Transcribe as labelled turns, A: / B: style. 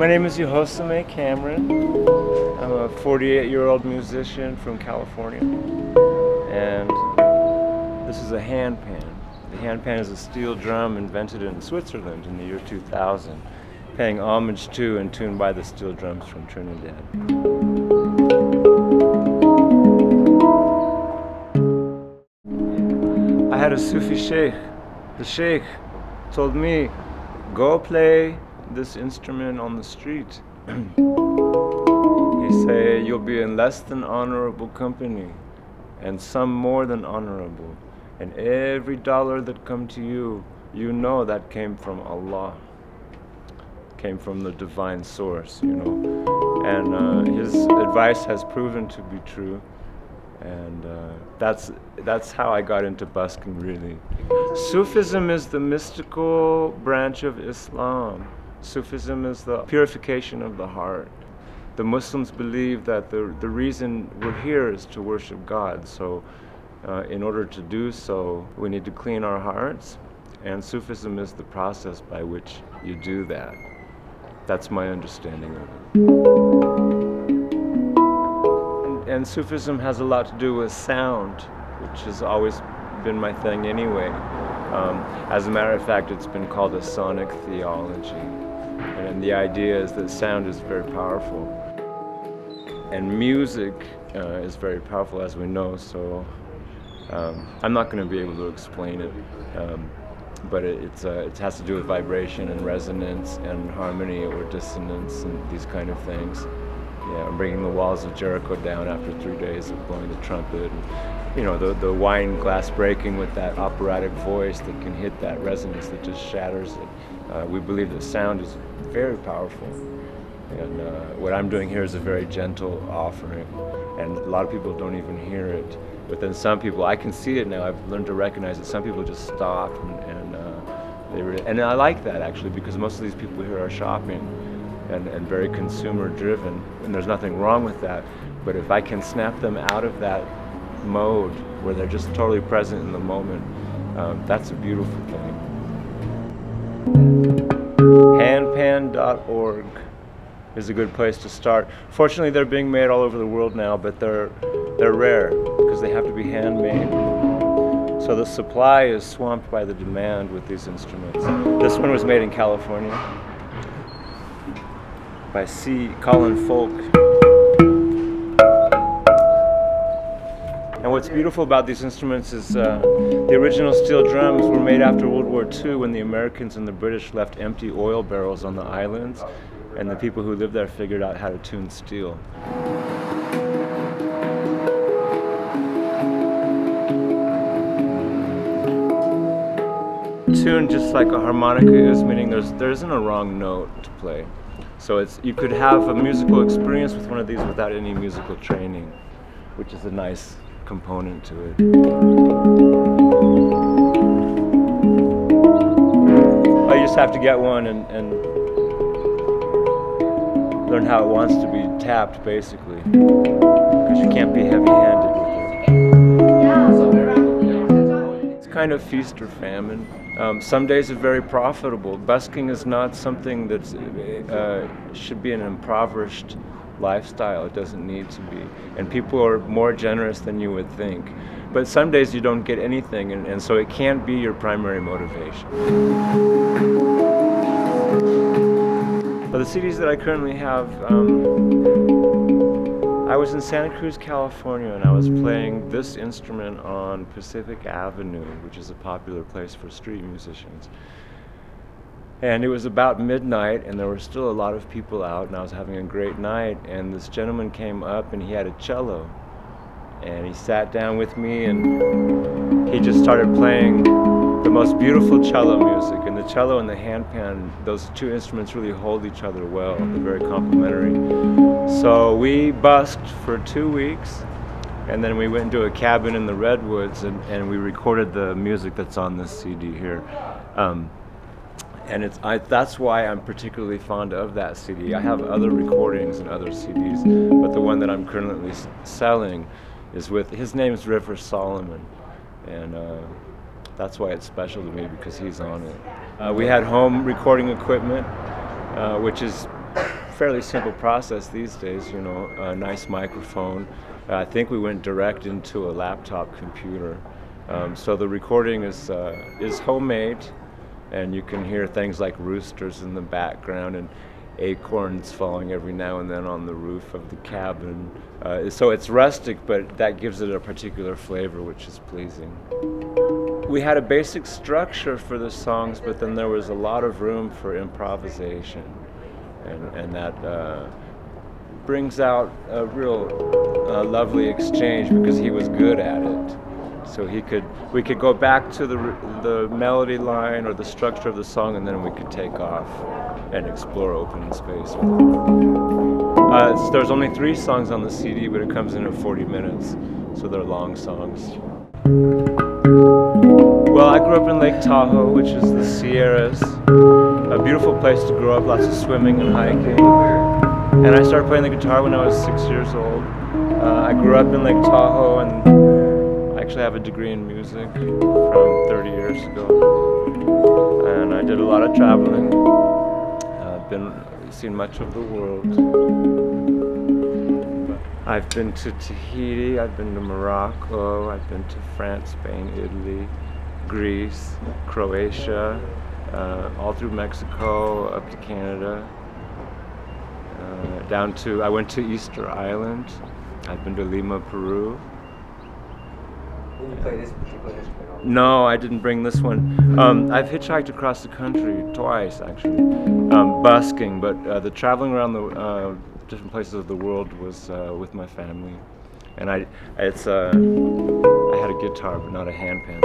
A: My name is Yohosame Cameron. I'm a 48-year-old musician from California, and this is a handpan. The handpan is a steel drum invented in Switzerland in the year 2000, paying homage to and tuned by the steel drums from Trinidad. I had a Sufi sheikh. The sheikh told me, go play this instrument on the street. He say, you'll be in less than honorable company, and some more than honorable. And every dollar that come to you, you know that came from Allah, came from the divine source, you know. And his advice has proven to be true. And that's how I got into busking, really. Sufism is the mystical branch of Islam. Sufism is the purification of the heart. The Muslims believe that the reason we're here is to worship God. So in order to do so, we need to clean our hearts. And Sufism is the process by which you do that. That's my understanding of it. And Sufism has a lot to do with sound, which has always been my thing anyway. As a matter of fact, it's been called a sonic theology. And the idea is that sound is very powerful. And music is very powerful, as we know, so I'm not going to be able to explain it. But it has to do with vibration and resonance and harmony or dissonance and these kind of things. Yeah, I'm bringing the walls of Jericho down after 3 days of blowing the trumpet. And, you know, the wine glass breaking with that operatic voice that can hit that resonance that just shatters it. We believe that sound is very powerful. And what I'm doing here is a very gentle offering. And a lot of people don't even hear it. But then some people, I can see it now, I've learned to recognize that some people just stop and I like that actually, because most of these people here are shopping. And very consumer driven, and there's nothing wrong with that. But if I can snap them out of that mode where they're just totally present in the moment, that's a beautiful thing. Handpan.org is a good place to start. Fortunately, they're being made all over the world now, but they're rare because they have to be handmade. So the supply is swamped by the demand with these instruments. This one was made in California by Colin Folk. And what's beautiful about these instruments is the original steel drums were made after World War II, when the Americans and the British left empty oil barrels on the islands, and the people who lived there figured out how to tune steel. Tune just like a harmonica is, meaning there isn't a wrong note to play. So you could have a musical experience with one of these without any musical training, which is a nice component to it. You just have to get one and learn how it wants to be tapped, basically, because you can't be heavy-handed with it. It's kind of feast or famine. Some days are very profitable. Busking is not something that should be an impoverished lifestyle. It doesn't need to be. And people are more generous than you would think. But some days you don't get anything, and so it can't be your primary motivation. For the CDs that I currently have, I was in Santa Cruz, California, and I was playing this instrument on Pacific Avenue, which is a popular place for street musicians. And it was about midnight, and there were still a lot of people out, and I was having a great night, and this gentleman came up, and he had a cello. And he sat down with me, and he just started playing the most beautiful cello music. And the cello and the handpan, those two instruments really hold each other well. They're very complementary. So we busked for 2 weeks, and then we went into a cabin in the Redwoods, and we recorded the music that's on this CD here. And that's why I'm particularly fond of that CD. I have other recordings and other CDs, but the one that I'm currently selling is with, his name is River Solomon, and that's why it's special to me, because he's on it. We had home recording equipment, which is fairly simple process these days, you know, a nice microphone. I think we went direct into a laptop computer. So the recording is homemade, and you can hear things like roosters in the background and acorns falling every now and then on the roof of the cabin. So it's rustic, but that gives it a particular flavor, which is pleasing. We had a basic structure for the songs, but then there was a lot of room for improvisation, and that brings out a real lovely exchange because he was good at it. So we could go back to the melody line or the structure of the song, and then we could take off and explore open space. There's only 3 songs on the CD, but it comes in at 40 minutes, so they're long songs. Well, I grew up in Lake Tahoe, which is the Sierras. A beautiful place to grow up, lots of swimming and hiking. And I started playing the guitar when I was 6 years old. I grew up in Lake Tahoe, and I actually have a degree in music from 30 years ago. And I did a lot of traveling. I've seen much of the world. I've been to Tahiti, I've been to Morocco, I've been to France, Spain, Italy, Greece, Croatia, all through Mexico, up to Canada, I went to Easter Island. I've been to Lima, Peru.
B: Did you play this particular instrument?
A: No, I didn't bring this one. I've hitchhiked across the country twice, actually, busking, but the traveling around the different places of the world was with my family. And I had a guitar, but not a handpan.